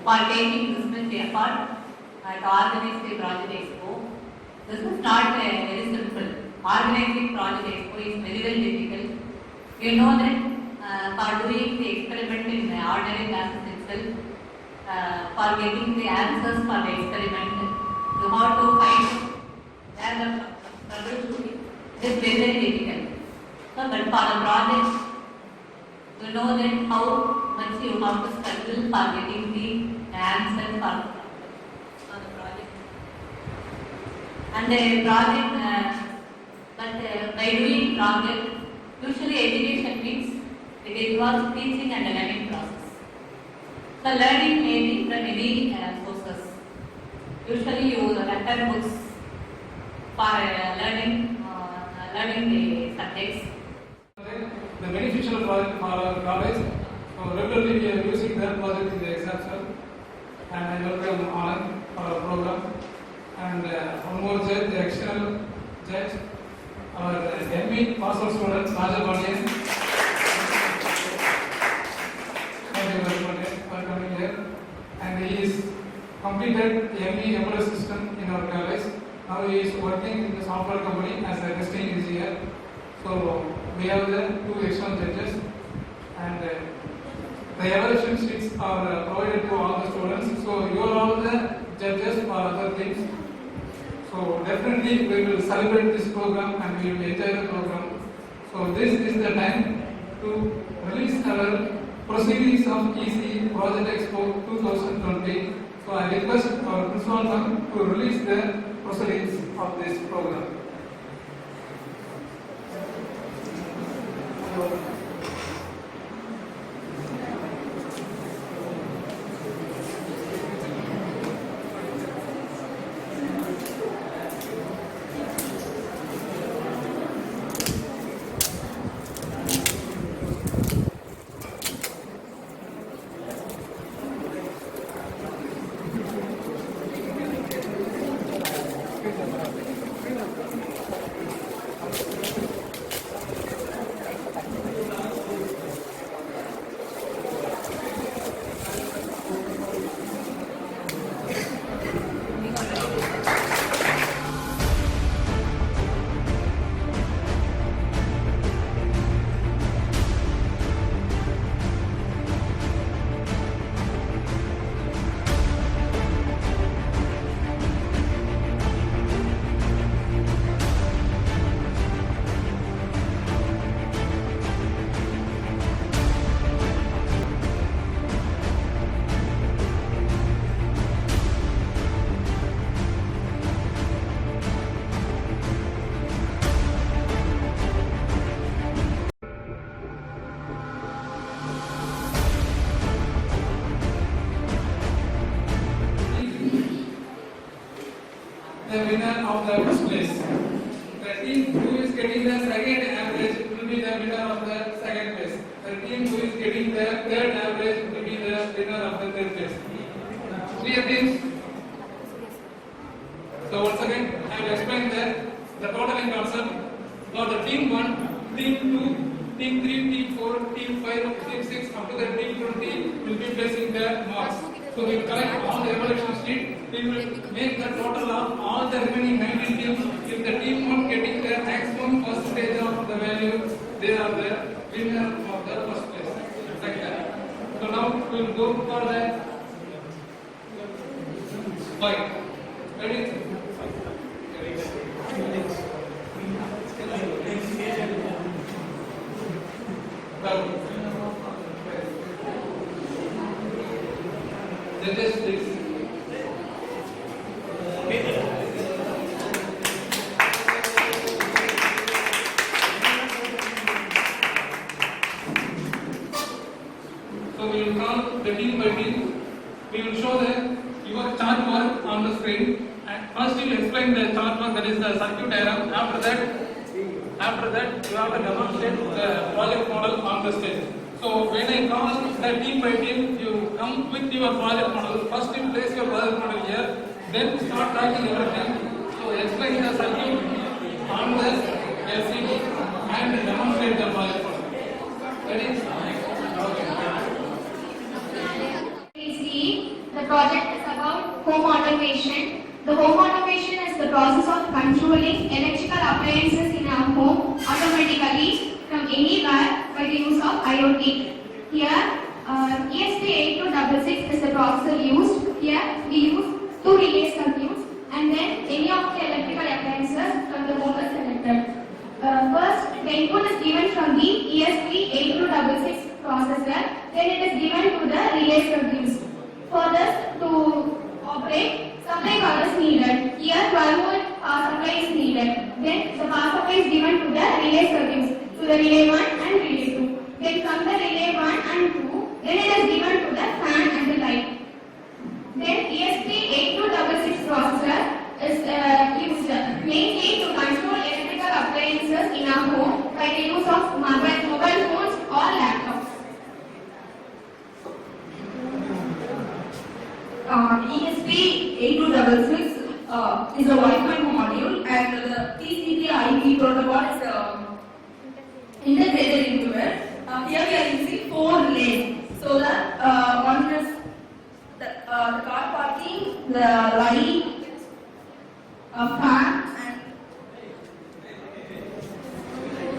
for taking this much effort to organize the project expo. This is not very simple. Organizing project expo is very, very difficult. You know that for doing the experiment in ordinary classes itself, for getting the answers for the experiment, you have to find where the troubleshooting is very, very difficult. So, but for the project, you know that how much you have to struggle for getting the answer for the project. And the project, by doing project, usually education means it involves teaching and learning process. The learning may be from any sources. Usually you refer books for learning the subjects. The beneficial project for our college. So regularly we are using that project in the exams, and I welcome Anand for our program. And one more judge, the external judge, our ME pass-out student, Raja Bandian. Thank you very much for coming here. And he is completed ME embedded system in our college. Now he is working in the software company as a testing engineer. So we have the two external judges, and the evaluation sheets are provided to all the students. So you are all the judges for other things. So definitely we will celebrate this program and we will enjoy the program. So this is the time to release our proceedings of EC Project Expo 2020. So I request our principal ma'am to release the proceedings of this program. The winner of the first place. The team who is getting the second average will be the winner of the second place. The team who is getting the third average will be the winner of the third place. Clear teams? So once again, I will explain the totaling concept. For the team 1, team 2, team 3, team 4, team 5, team 6, up to the team 20 will be placing the marks. So we will collect all the evaluation sheet. We will make the total of all the remaining 19 teams. If the team 1 getting the maximum percentage of the value, they are the winner of the first place. Like that. So now we will go for the fight. Ready? Judges, please. So we will count the team by team. We will show your chart work on the screen. And first you will explain the chart work, that is the circuit diagram. After that you have to demonstrate the project model on the stage. So when I call the team by team, you come with your project model. First you place your project model here, then start writing everything. So explain the circuit on the LCD and demonstrate the project model. Ready? We see the project is about home automation. The home automation is the process of controlling electrical appliances in our home automatically from anywhere by the use of IoT. Here, ESP8266 is the processor used. Here, we use two relay circuits and then any of the electrical appliances from the motor selected. First, the input is given from the ESP8266 processor, then it is given to the relay circuits. For this to operate, supply power is needed. Here 12 volt supply is needed. Then the power supply is given to the relay circuits, to the relay 1 and relay 2. Then from the relay 1 and 2, then it is given to the fan and the light. Then ESP8266 processor is used mainly to control electrical appliances in our home by the use of mobile phones or laptops. ESP8266 is a Wi-Fi module, and the TCP/IP protocol is integrated into it. Here we are using 4 relays. So that one is the car parking, the light, fan,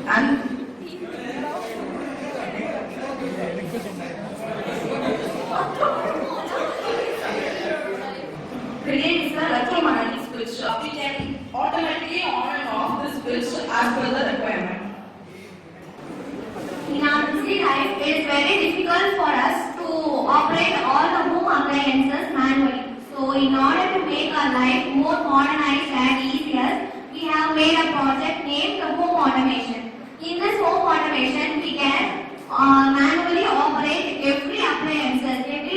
and relay is the electromagnetic switch. We can automatically on and off the switch as per the requirement. In our busy life, it is very difficult for us to operate all the home appliances manually. So, in order to make our life more modernized and easier, we have made a project named the Home Automation. In this home automation, we can manually operate every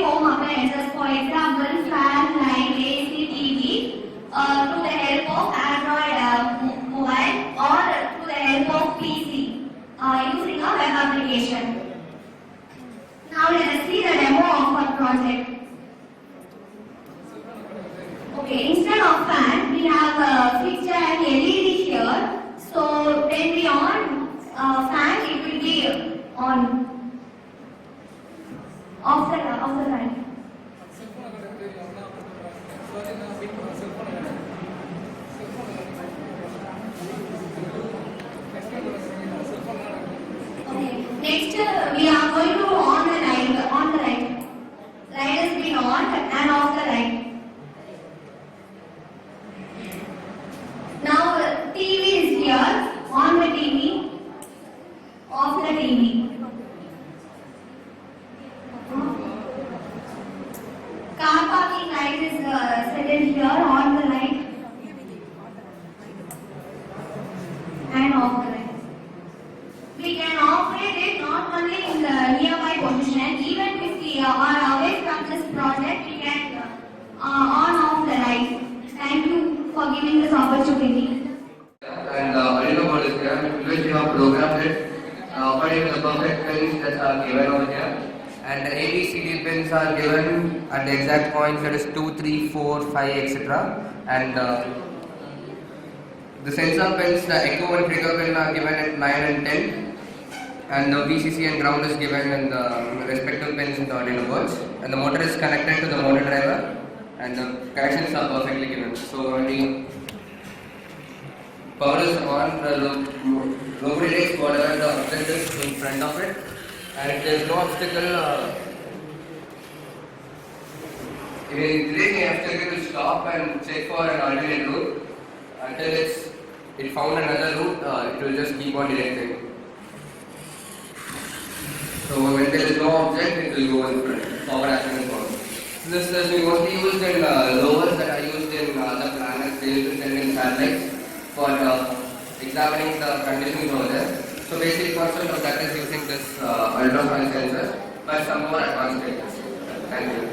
home appliances. For example, fan, light, AC, TV, to the help of Android mobile or to the help of PC. Using a web application. Now let us see the demo of our project. Okay, instead of fan, we have fixed an LED here. So when we on fan, it will be on. Off the light. Next, we are going to on the light. Light has been on and off the light. Now TV is here. On the TV, off the TV. Car parking light is set in here. On the light and off the light. We can operate it not only in the nearby position, even if we are away from this project, we can on off the light. Thank you for giving this opportunity. And Arino board is here, which we have programmed it according to the perfect pins that are given over here. And the ABCD pins are given at the exact points, that is 2, 3, 4, 5, etc. And the sensor pins, the echo and trigger pin are given at 9 and 10. And the VCC and ground is given in the respective pins in the Arduino boards. And the motor is connected to the motor driver, and the connections are perfectly given. So only power is on, the low relays whatever the object is in front of it, and if there is no obstacle, if it is any obstacle, will stop and check for an alternate route until it found another route. It will just keep on directing. So when there is no object, it will go in front. Forward action is forward. This is mostly used in lowers that are used in other planets. They use it in satellites for examining the conditions over there. So basic concept of that is using this ultrasonic sensor, but some more advanced techniques. Thank you.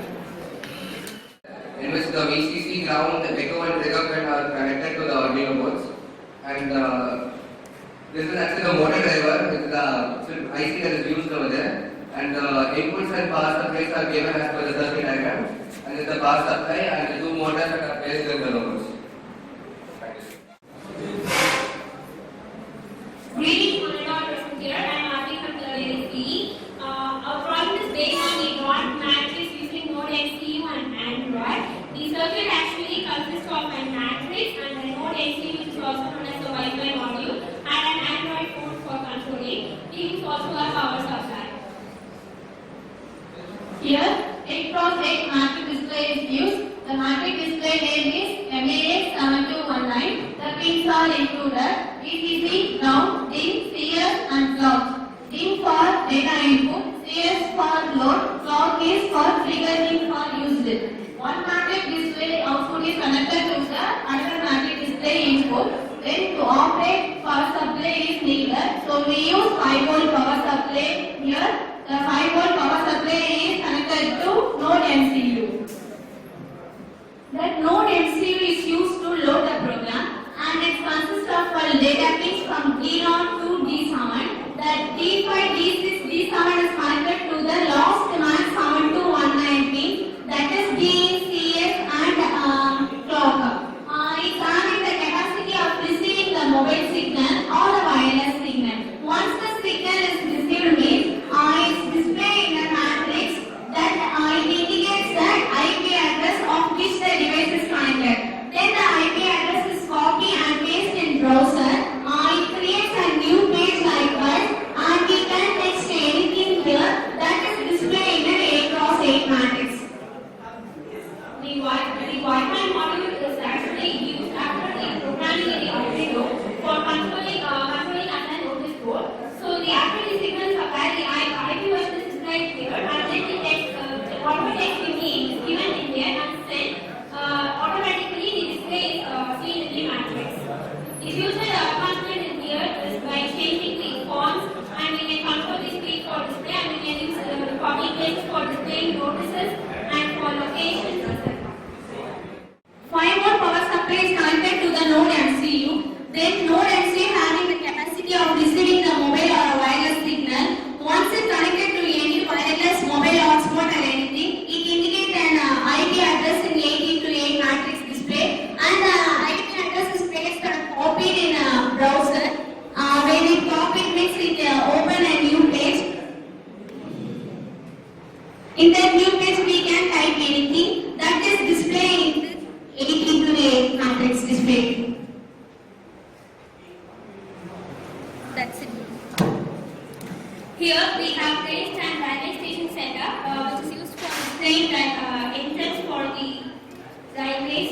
In which the VCC, ground, the echo and trigger pin are connected to the Arduino boards, and this is actually the motor driver. This is the IC that is used over there, and the inputs and power supplies are given as per the circuit diagram, and this is the power supply and the 2 motors that are placed in the loads. Greetings, Manoj here. I am Aarti from the LSE. Our project is based on the drawing matrix using Node MCU and Here, 8 cross 8 matrix display is used. The matrix display name is MAX7219. The pins are included: VCC, ground, DIN, CS and clock. DIN for data input, CS for load, clock is for triggering for used. One matrix display output is connected to the another matrix display input. Then to operate, power supply is needed. So we use 5 volt power supply here. The 5 volt power supply is connected to node MCU. That node MCU is used to load the program, and it consists of data pins from D0 to D7. That D5, D6, D7 is connected to the last command 7219 pin. That is DIN, CS and clock. It's having the capacity of receiving the mobile signal or the wireless signal. Once the signal is received, it's displayed in the matrix that it indicates the IP address of which the device is connected. Then the IP address is copy and paste in browser. It creates a new page like that, and we can text anything here that is displayed in an 8 cross 8 matrix. The Wi-Fi module is actually used after the programming in the Arduino for controlling and then notice board. So the after the signals are carried, IP was displayed here, and then the text, whatever text we need is given in there and sent. Automatically the display is seen in the matrix. The future advancement in here is by changing the fonts, and we can control the speed for display, and we can use the public links for displaying notices and for locations, etc. 5 volt power supply is connected to the node MCU. Then node MCU having the capacity of receiving the mobile or wireless signal. Once it connected to any wireless mobile hotspot or anything, it indicates an IP address in 8x8 matrix display, and the IP address is placed and copied in a browser. When it copied means it open a new page. In that new page we can type anything that is displayed in 8x8 matrix display. That's it. Here we have placed an railway station setup which is used for displaying the entrance for the railways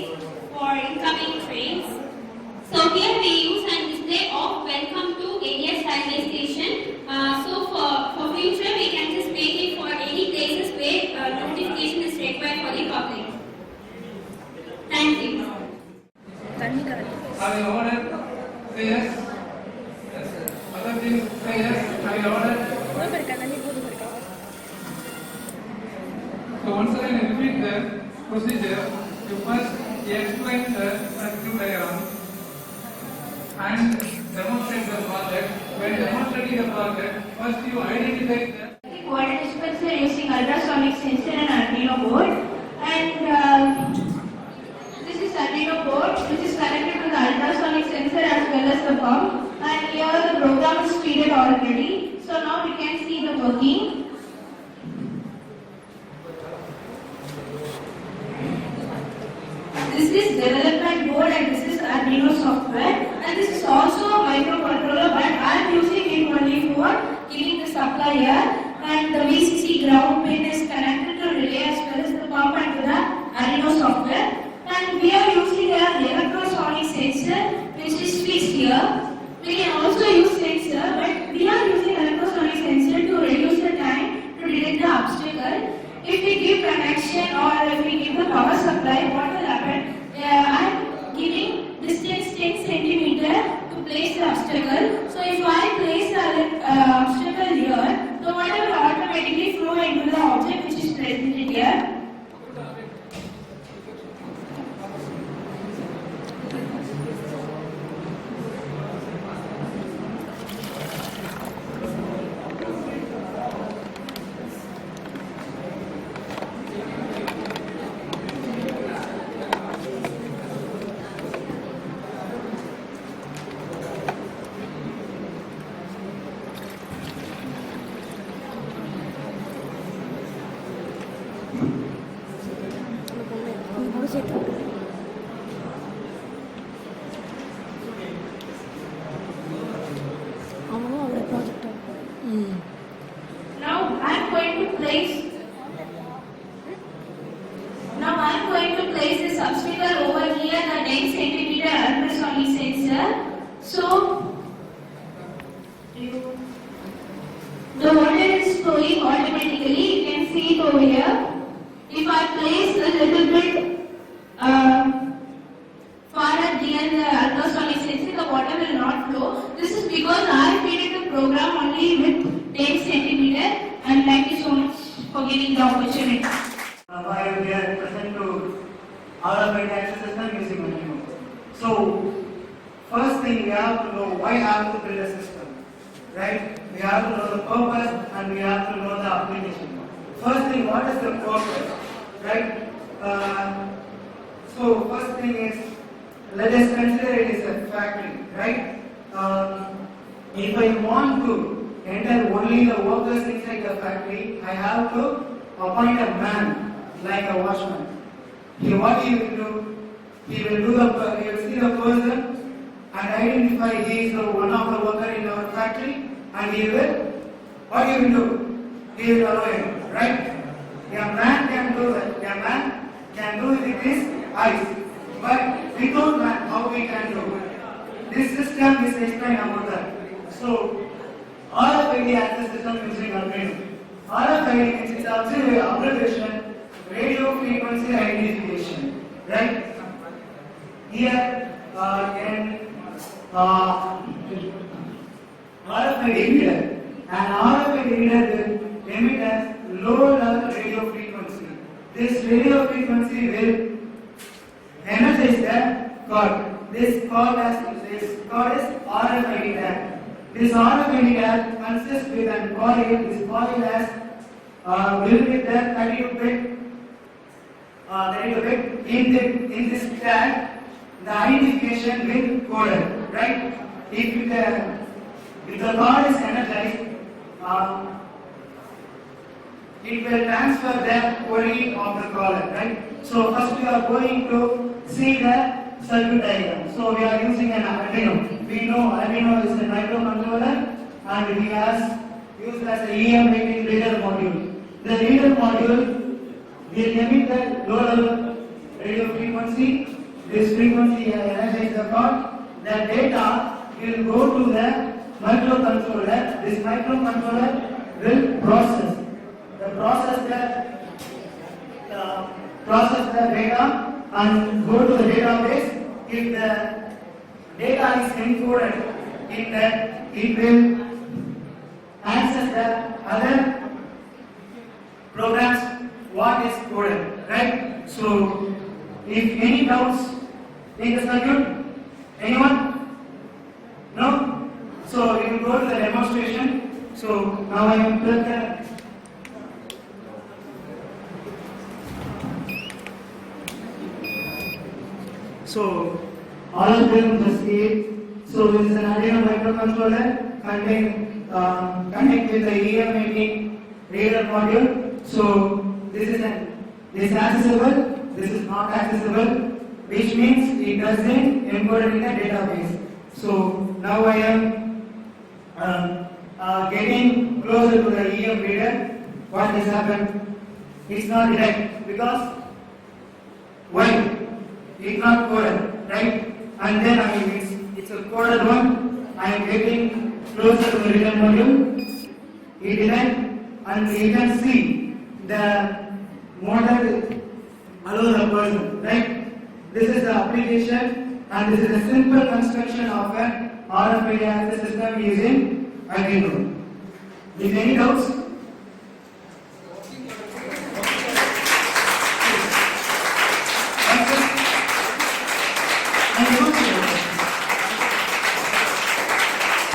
for incoming trains. So here we use an display of welcome to Elias railway station. So for future we can just make it for any places where notification is required for the public. Thank you. Are you ordered? Say yes. Yes, sir. Other things, say yes. Are you ordered? So once again, I repeat the procedure. You first explain the circuit diagram and demonstrate the project. When demonstrating the project, first you identify the Coordinate dispenser using ultrasonic sensor and Arduino board, and this is Arduino board which is connected to the ultrasonic sensor as well as the pump, and here the program is feeded already. So now we can see the working. This is development board and this is Arduino software, and this is also a microcontroller, but I am using it only for giving the supply here. And the VCC ground pin is connected to relay as well as the pump and to the Arduino software. And we are using an electrosonic sensor which is fixed here. We can also use sensor, but we are using electrosonic sensor to reduce the time to detect the obstacle. If we give connection or if we give the power supply, what will happen? I am giving distance 10 centimeter to place the obstacle. So if I place the obstacle here, the water will automatically flow into the object which is presented here. because I created the program only with 10 centimeter, and thank you so much for giving the opportunity. While we are present to RFID access system using Menu. So, first thing we have to know why have to build a system, right? We have to know the purpose and we have to know the application. First thing, what is the purpose, right? So, first thing is, let us consider it as a factory, right? If I want to enter only the workers inside the factory, I have to appoint a man like a watchman. What he will do? He will see the person and identify he is one of the worker in our factory, and he will, what he will do? He will allow him, right? A man can do that. A man can do it with his eyes, but without man, how we can do? This system is explained about that. So, RFID access system using Arduino. RFID is actually abbreviation, radio frequency identification, right? Here, RFID reader, and RFID reader will emit as low level radio frequency. This radio frequency will energize the cord. This cord is RFID tag. This RFID tag consists with an coil. This coil has will be the 32-bit. In this tag, the identification will coded, right? If the cord is energized, it will transfer the coding of the caller, right? So first we are going to see the circuit diagram. So we are using an Arduino. We know Arduino is a microcontroller and we are used as a EM18 reader module. The reader module will emit the low level radio frequency. This frequency energizes the cord. The data will go to the microcontroller. This microcontroller will process the data and go to the database. If the data is encoded in that, it will access the other programs what is coded, right? So, if any doubts in the circuit, anyone? No? So, we will go to the demonstration. So, now I am prepared. So, all of them just see it. So, this is an Arduino microcontroller connect with the EM18 reader module. So, this is accessible, this is not accessible, which means it doesn't encode in the database. So, now I am getting closer to the EM reader. What has happened? It's not direct because why? It's not coded, right? And then it's a coded one. I am getting closer to the reader module. It didn't, and you can see the motor allows the person, right? This is the application, and this is a simple construction of an RFID access system using Arduino. Is any doubts?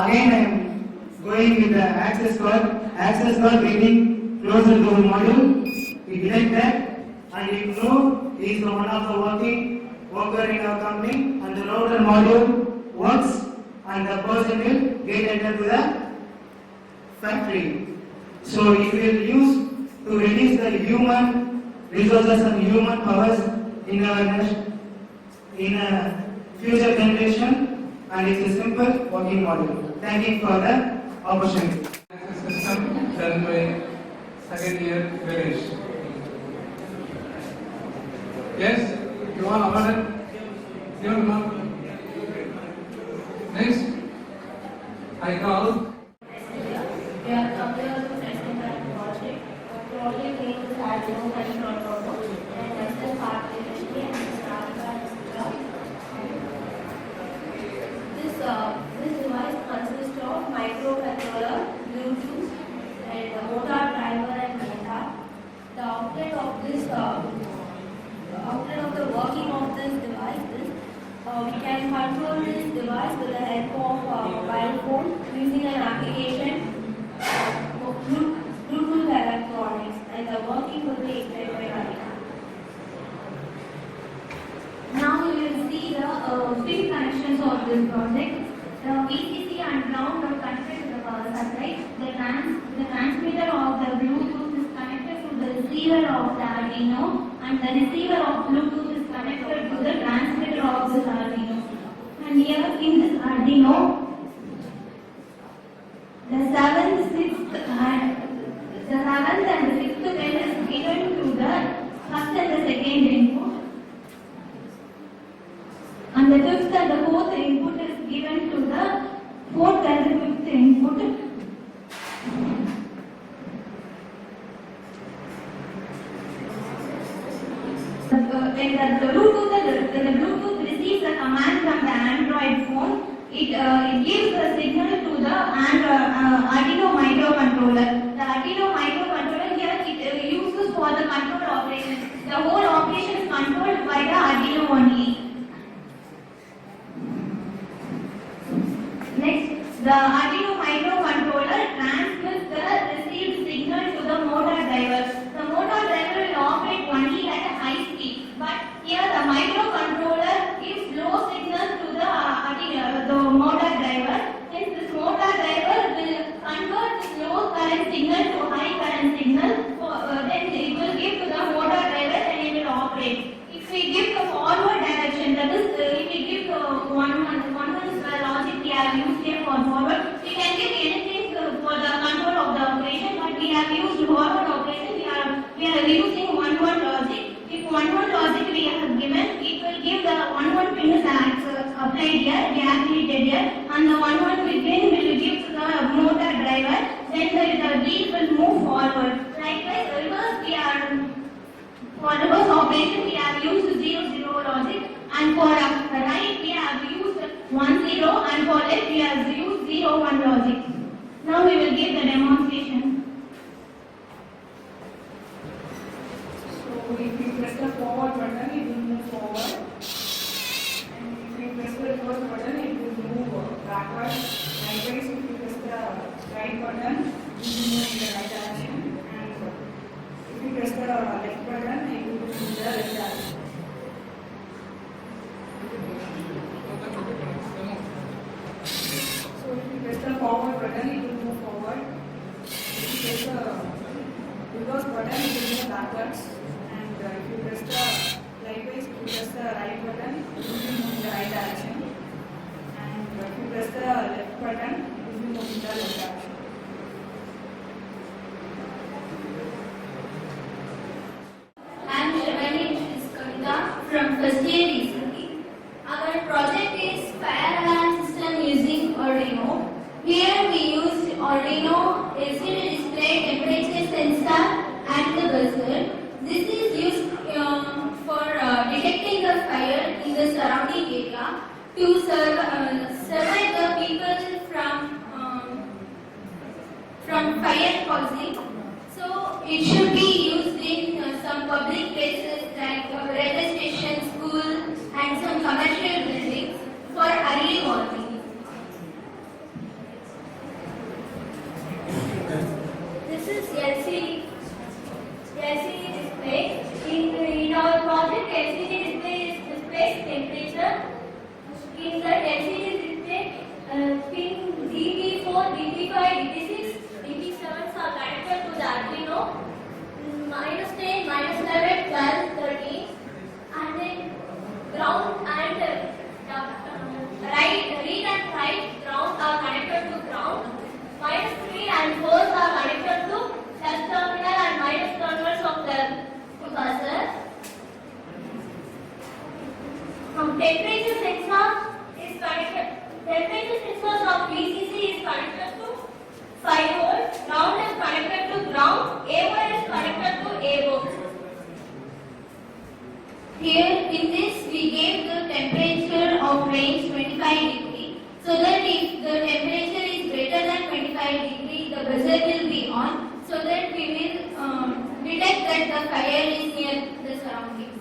Again, I am going with the access card getting closer to the module. We detect that, and we know he is one of the worker in our company, and the router module works, and the person will get entered to the factory. So it will use to reduce the human resources and human powers in a future generation, and it's a simple working module. Thank you for the opportunity. System done by second year Ganesh. Yes, you want order? You want? Next, I call. We are compared to testing that project. Project name is Arduino microcontroller, and that's the hardware and starter, etc. This device consists of this outline of the working of this device is we can control this device with the help of mobile phone using an application Bluetooth electronics, and the working will be explained by Radhika. Now we will see the pin connections of this project. The VCC and ground are connected to the power supply. The transmitter of the Bluetooth is connected to the receiver of the Arduino, and the receiver of Bluetooth is connected to the transmitter of this Arduino. And here in this Arduino, the seventh and the sixth pin is given to the first and the second input. And the fifth and the fourth input is given to the fourth and the fifth input. When the Bluetooth receives the command from the Android phone, it gives the signal to the Arduino microcontroller. The Arduino microcontroller here it uses for the control operation. The whole operation is controlled by the Arduino only. Next, the Arduino microcontroller transmits the received signal to the motor driver. The motor driver will operate only at a high speed, but here the microcontroller gives low signal to the motor driver. Hence, this motor driver will convert this low current signal to high current signal. Then it will give to the motor driver and it will operate. If we give the forward direction, that is, if we give the one is the logic we have used here for forward, we can give anything for the control of the operation, but we have used forward operation. We are using 1-1 logic. If 1-1 logic we have given, it will give the 1-1 pin is applied here, deactivated here, and the 1-1 pin will give to the motor driver. Then the wheel will move forward. Likewise, reverse for reverse operation we have used 0-0 logic, and for right we have used 1-0, and for left we have used 0-1 logic. Now we will give the demonstration. So if we press the forward button, it will move forward. And if we press the reverse button, it will move backward. Likewise, if we press the right button, it will move in the right direction. And if we press the left button, it will move in the left direction. So if we press the forward button, it will move forward. If we press the reverse button, it will move backwards. And if you press the likewise, if you press the right button, it will move in the right direction. And if you press the left button, it will move in the left direction. I am Shivani Kavita from first year ECE. Our project is fire alarm system using Arduino. Here we use Arduino LCD display, temperature sensor, and the buzzer. This is used for detecting the fire in the surrounding area to survive the people from fire causing. So it should be used in some public places like railway station, school, and some commercial buildings for early warning. This is LCD display. In our project, LCD display displays temperature. In the LCD display, pin DP4, DP5, DP6, DP7s are connected to the Arduino. -10, -11, 12, 13, and then ground and read and write ground are connected to ground. -3 and 4 are connected to plus terminal and minus terminals of the buzzer. Temperature sensor is connected. Temperature sensors of VCC is connected to 5 volts. Ground is connected to ground. A1 is connected to A1. Here in this we gave the temperature of range 25 degree, so that if the temperature is greater than 25 degree, the buzzer will be on, so that we detect that the fire is near the surroundings.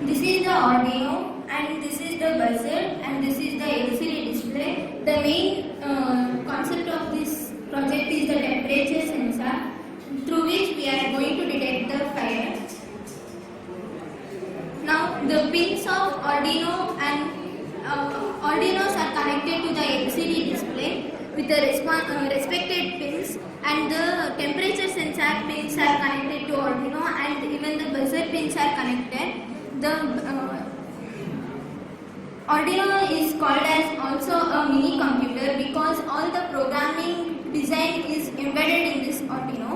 This is the Arduino and this is the buzzer and this is the LCD display. The main concept of this project is the temperature sensor through which we are going to detect the fire. Now the pins of Arduino and Arduinos are connected to the LCD display with the respected pins, and the temperature sensor pins are connected to Arduino, and even the buzzer pins are connected. The Arduino is called as also a mini computer because all the programming design is embedded in this Arduino.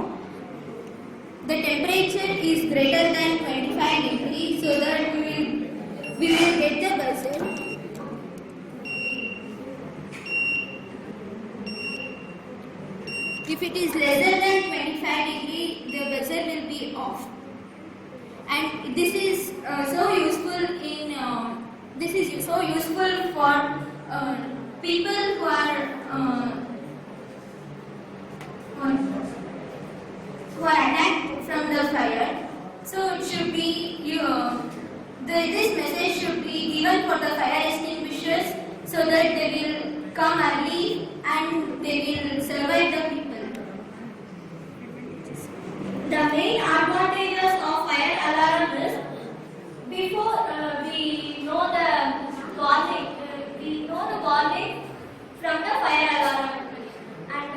The temperature is greater than 25 degrees, so that we will get the buzzer. If it is lesser than 25 degrees, the buzzer will be off. And this is so useful in for people who are attacked from the fire. So it should be this message should be given for the fire extinguishers so that they will come early and they will survive the people. The main advantages of fire alarm is before we know the warning from the fire alarm, and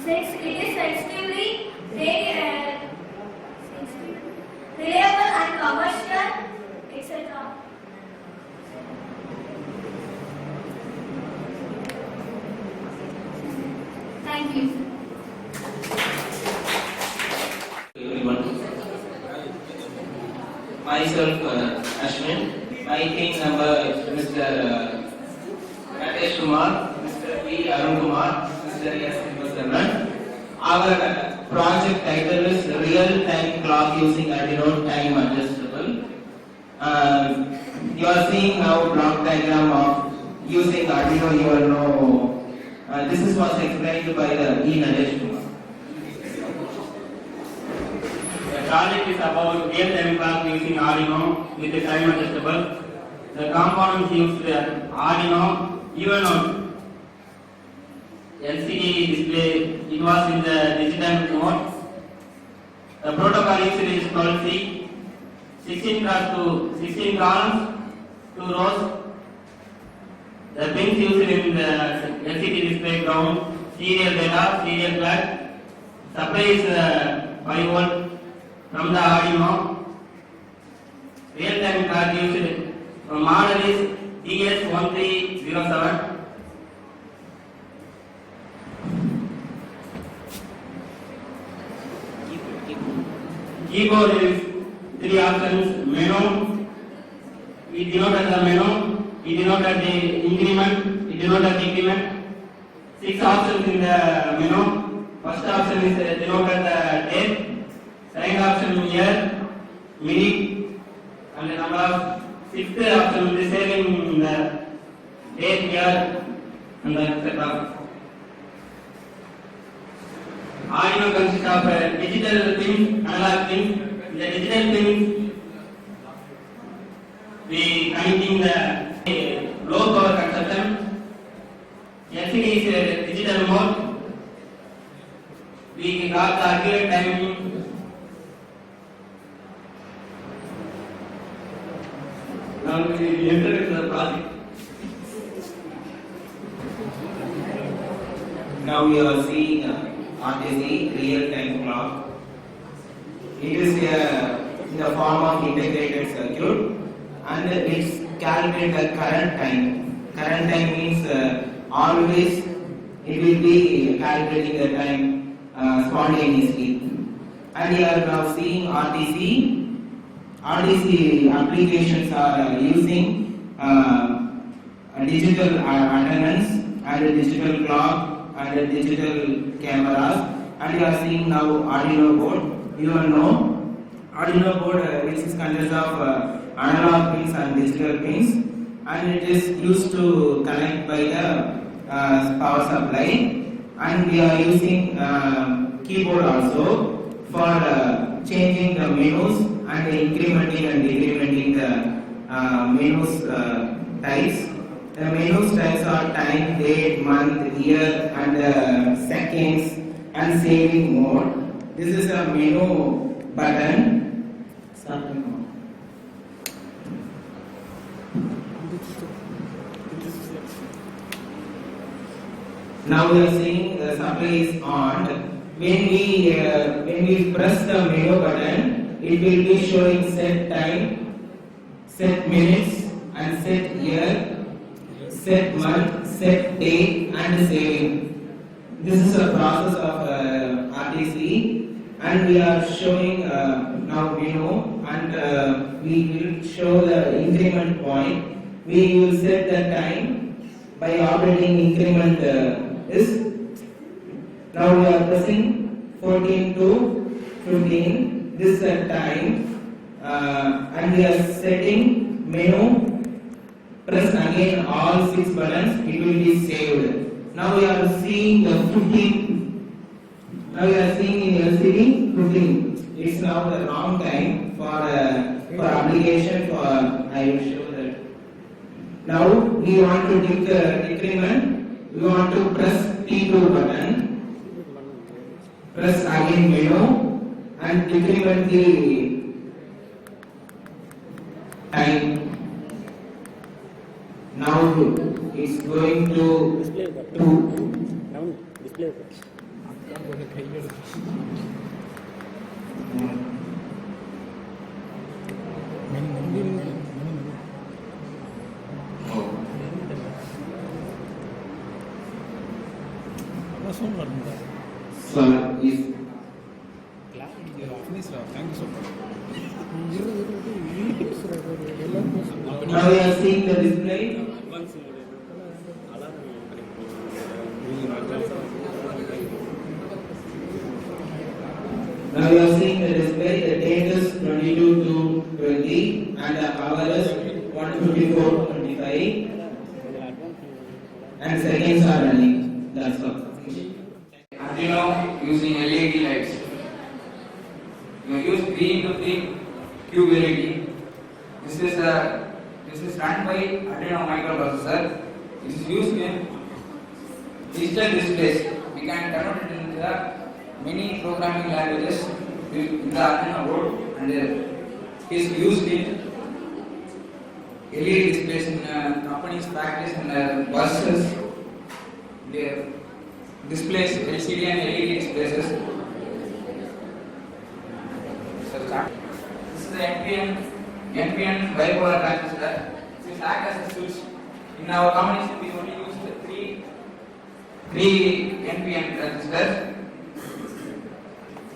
since it is extremely reliable and commercial, etc. Thank you. Everyone. Myself, Ashwin. My team member is Mr. Natesh Kumar, Mr. P. Arun Kumar, Mr. S. Vasanand. Our project title is Real-Time Clock Using Arduino Time Adjustable. You are seeing now block diagram of using Arduino. You all know this was explained by the E. Natesh Kumar. The project is about real-time clock using Arduino with the time adjustable. The components used Arduino, UNO, LCD display. It was in the digital mode. The protocol used is 12C, 16 columns, 2 rows. The pins used in the LCD display ground, serial data, serial flag. Supply is 5 volt. From the Arduino, real-time clock used model is DS1307. Keyboard is 3 options: menu, it denoted the menu, it denoted the increment, it denoted the decrement. 6 options in the menu. First option is denoted the date. Second option year, minute, and the number of. Sixth option is saving the date, year, and the etc. Arduino consists of digital pins, analog pins. The digital pins, we connecting the low power consumption. LCD is a digital mode. We got the accurate timing. Now we enter into the project. Now we are seeing RTC real-time clock. It is in the form of integrated circuit, and it's calculated the current time. Current time means always it will be calculating the time spontaneously. And we are now seeing RTC. RTC applications are using digital attendance and a digital clock and a digital cameras, and you are seeing now Arduino board. you all know, Arduino board which is consists of analog pins and digital pins, and it is used to connect by the power supply, and we are using keyboard also for changing the menus and incrementing and decrementing the menus types. The menus types are time, date, month, year, and seconds, and saving mode. This is a menu button. Starting now. Now we are seeing the supply is on. When we press the menu button, it will be showing set time, set minutes, and set year, set month, set day, and saving. This is a process of RTC, and we are showing now menu, and we will show the increment point. We will set the time by operating increment is. Now we are pressing 14 to 15. This is the time, and we are setting menu. Press again all 6 buttons. It will be saved. Now we are seeing the 15. Now we are seeing in LCD 15. It's now the wrong time for application. I will show that. Now we want to decrement. We want to press T2 button. Press again menu and decrement the time. Now it's going to 2. So is now we are seeing the display. Now we are seeing the display. The date is 22 to 20 and the hour is 154 to 25 and seconds are running. That's all. Arduino using LED lights. You use green to green cube LED. This is run by Arduino microprocessor. It is used in digital displays. We can convert it into the many programming languages in the Arduino board, and it is used in LED displays in companies, factories, and buses. They displays LCD and LED displays. This is the NPN bipolar transistor. This acts as a switch. In our combination, we only use the three NPN transistors.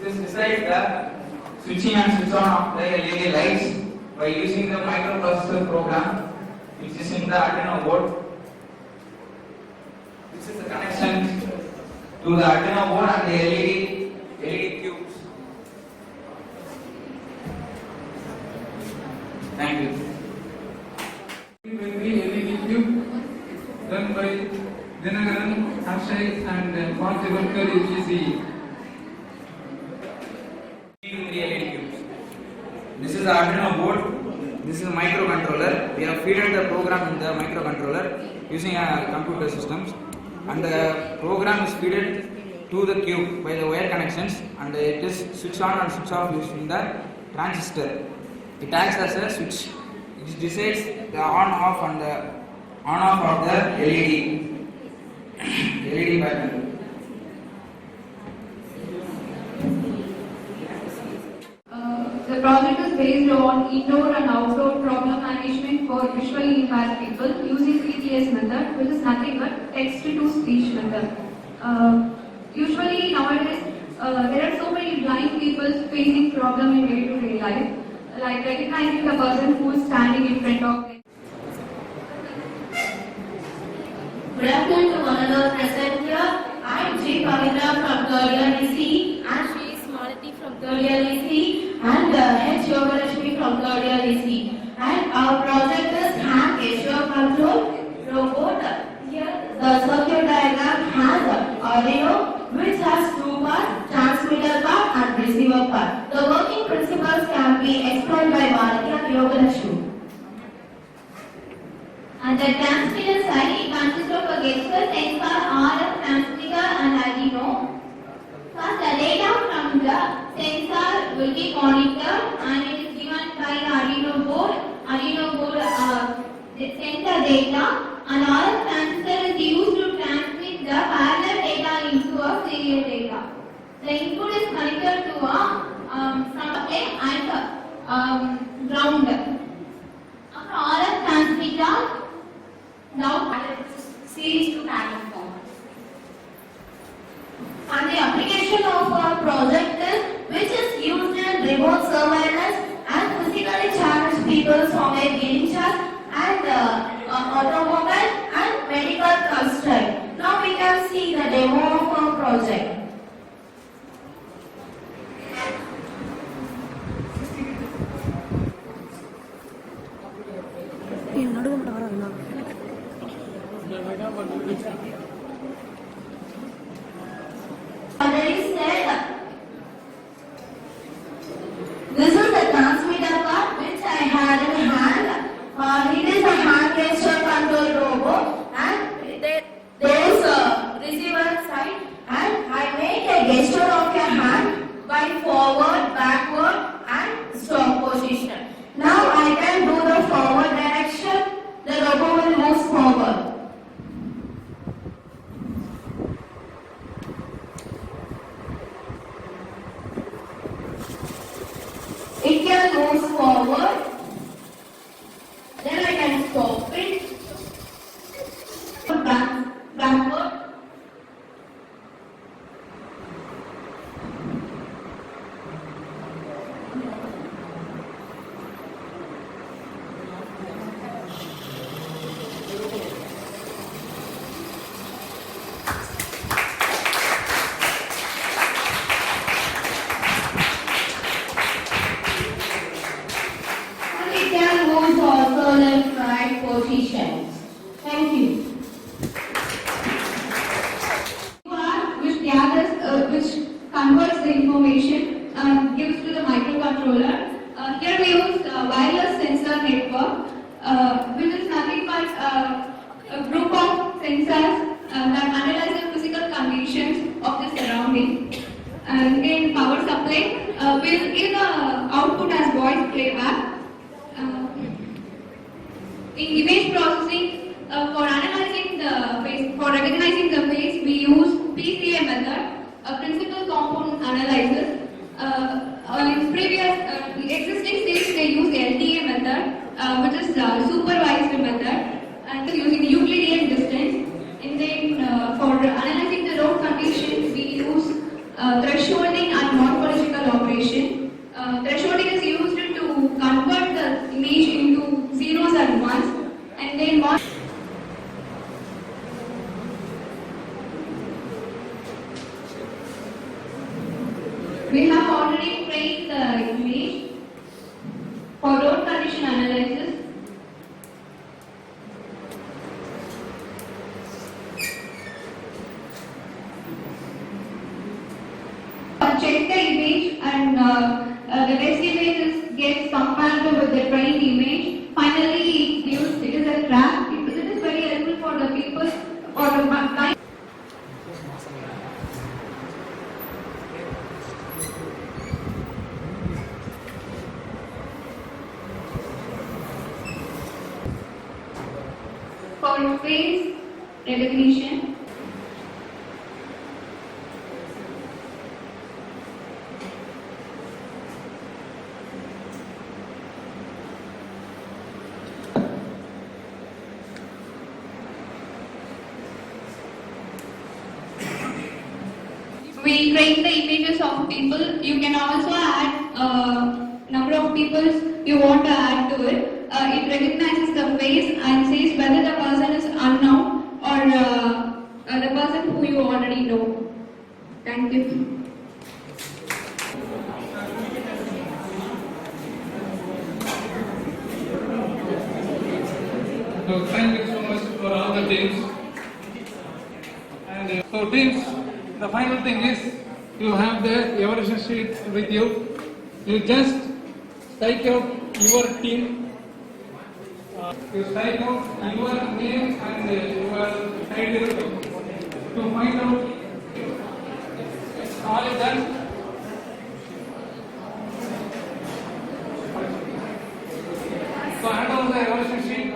This decides the switching and switch on of the LED lights by using the microprocessor program which is in the Arduino board. This is the connection to the Arduino board and the LED cubes. Thank you. LED cube done by Dinagaran, Akshay, and Parthivankar EGC. LED cubes. This is the Arduino board. This is a microcontroller. We have fed the program in the microcontroller using a computer systems, and the program is fed to the cube by the wire connections, and it is switch on and switch off using the transistor. It acts as a switch. It decides the on-off and the on-off of the LED pattern. The project is based on indoor and outdoor problem management for visually impaired people using TTS method, which is nothing but text-to-speech method. Usually nowadays, there are so many blind people facing problem in day-to-day life, like recognizing the person who is standing in front of them. Good afternoon to one another present here. I am J. Pavitra from third year EC, and she is Malati from third year EC and H. Yogalakshmi from third year EC. And our project is hand gesture control robot. Here the circuit diagram has Arduino, which has two parts, transmitter part and receiver part. The working principles can be explained by Bharati and Yogalakshmi. And the transmitter side, it consists of a gesture, sensor, RF transmitter and Arduino. First, the data from the sensor will be monitored and it is given by the Arduino board. Arduino board sends the data and RF transmitter is used to transmit the parallel data into a serial data. The input is connected to a supply and ground. After RF transmitter, now series to parallel form. And the application of our project is which is used in remote surveillance and physically challenged people from a wheelchair and automobile and medical construct. Now we can see the demo of our project. Already said, this is the transmitter part which I had in hand. It is a hand gesture control robot and there is a receiver side and I make a gesture of your hand by forward, backward and stop position. Now I can do the forward direction. The robot will move forward. It can move forward. Then I can stop it. Backward. Positions. Thank you. Which gathers, which converts the information and gives to the microcontroller. Here we use wireless sensor network, which is nothing but a group of sensors that analyze the physical conditions of the surrounding. And then power supply will give the output as voice playback. In image processing, for analyzing the face, for recognizing the face, we use PCA method, a principal component analysis. In previous existing states, they use LDA method, which is supervised method, and using Euclidean distance. And then for analyzing the road conditions, we use thresholding and morphological operation. Thresholding is used to convert the image into zeros and ones, and then we have already trained the image for road condition analysis. Check the image and the test image gets compared with the trained image. Finally, it is a graph. It is very helpful for the people or the kind. For face recognition. We train the images of people. You can also add number of people you want to add to it. It recognizes the face and says whether the person is unknown or the person who you already know. Thank you. thank you so much for all the teams. And so teams, the final thing is you have the evaluation sheet with you. You just strike out your team. You strike out your name and your title to find out. All is done. So hand over the evaluation sheet.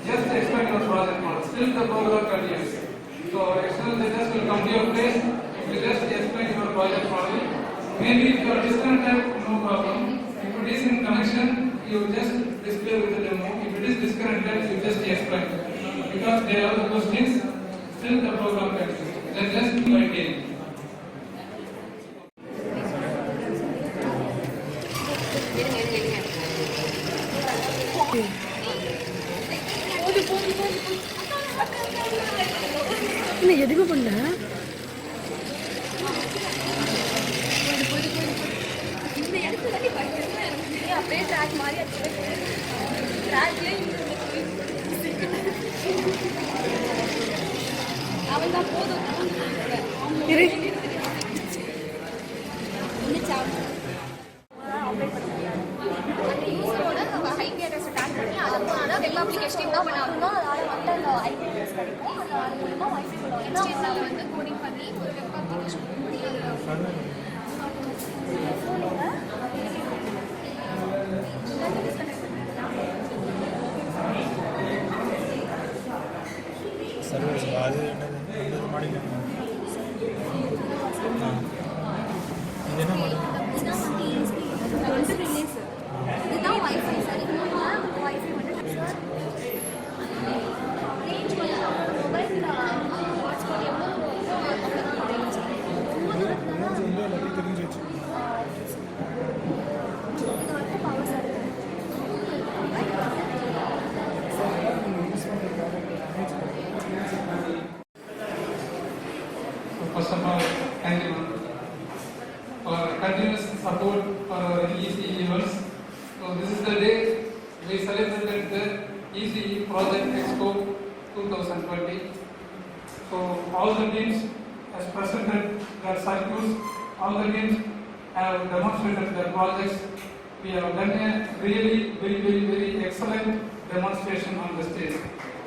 Just explain your project model. Still the program continues. So external judges will come to your place. You just explain your project model. Maybe if you are disconnected, no problem. If it is in connection, you just display with the demo. If it is disconnected, you just explain. Because there are the questions, still the program continues. Then just maintain. எதுக்கு பண்ண இந்த இடத்துல அப்படியே track மாதிரி அவன் தான் போதும் web application தான் பண்ணாங்கன்னா அதனால வந்து அந்த ஐபி அட்ரஸ் கிடைக்கும். அது மூலமா வைஃபை பண்ணுவோம். HTML வந்து கோடிங் பண்ணி ஒரு வெப் அப்ளிகேஷன் ಸರ್ವಿಸ್ ಅದು ಏನದು ಮಾಡಿಲ್ಲ ಇದೇನೋ ಮಾಡಿ இதுதான் வைஃபை சார். வைஃபை வந்து ரேஞ்ச் வந்து மொபைல் ஹாட்ஸ்பாட் எவ்வளோ ரேஞ்ச் ரொம்ப தூரத்தில் தான் எல்லாத்தையும் தெரிஞ்சு வச்சு இது வந்து power sir. First of all, thank you for continuous support for our ECE events. So this is the day we celebrated the ECE Project Expo 2020. So all the teams has presented their circuits, all the teams have demonstrated their projects. We have done a really very excellent demonstration on the stage.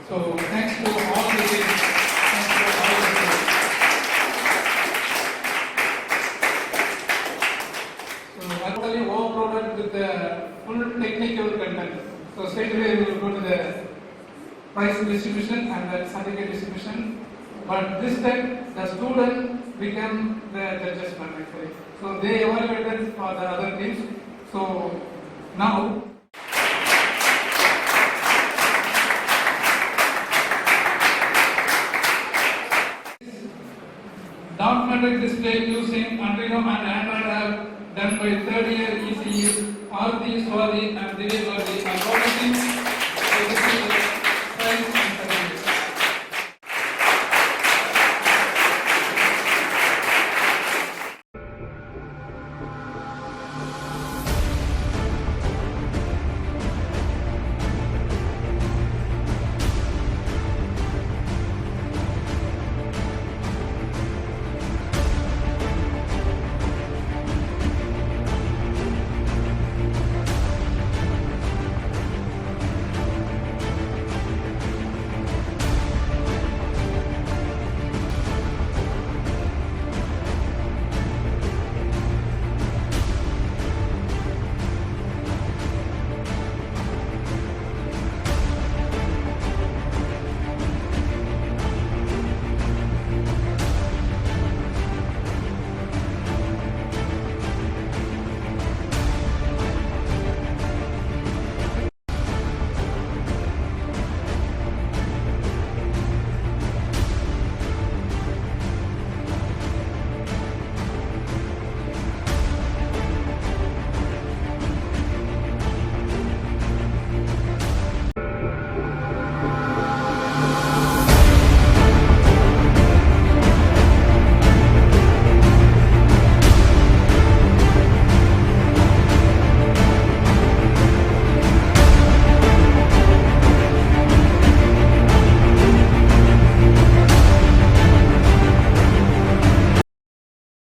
So thanks to all the teams. Thanks to all the teams. Totally overloaded with the full technical content. So straight away we will go to the prize distribution and the certificate distribution. But this time the student became the judges actually. So they evaluated for the other teams. So now documented display using Arduino and Android app done by third year ECE, Aarti, Swati and Divya Gauri are all the teams.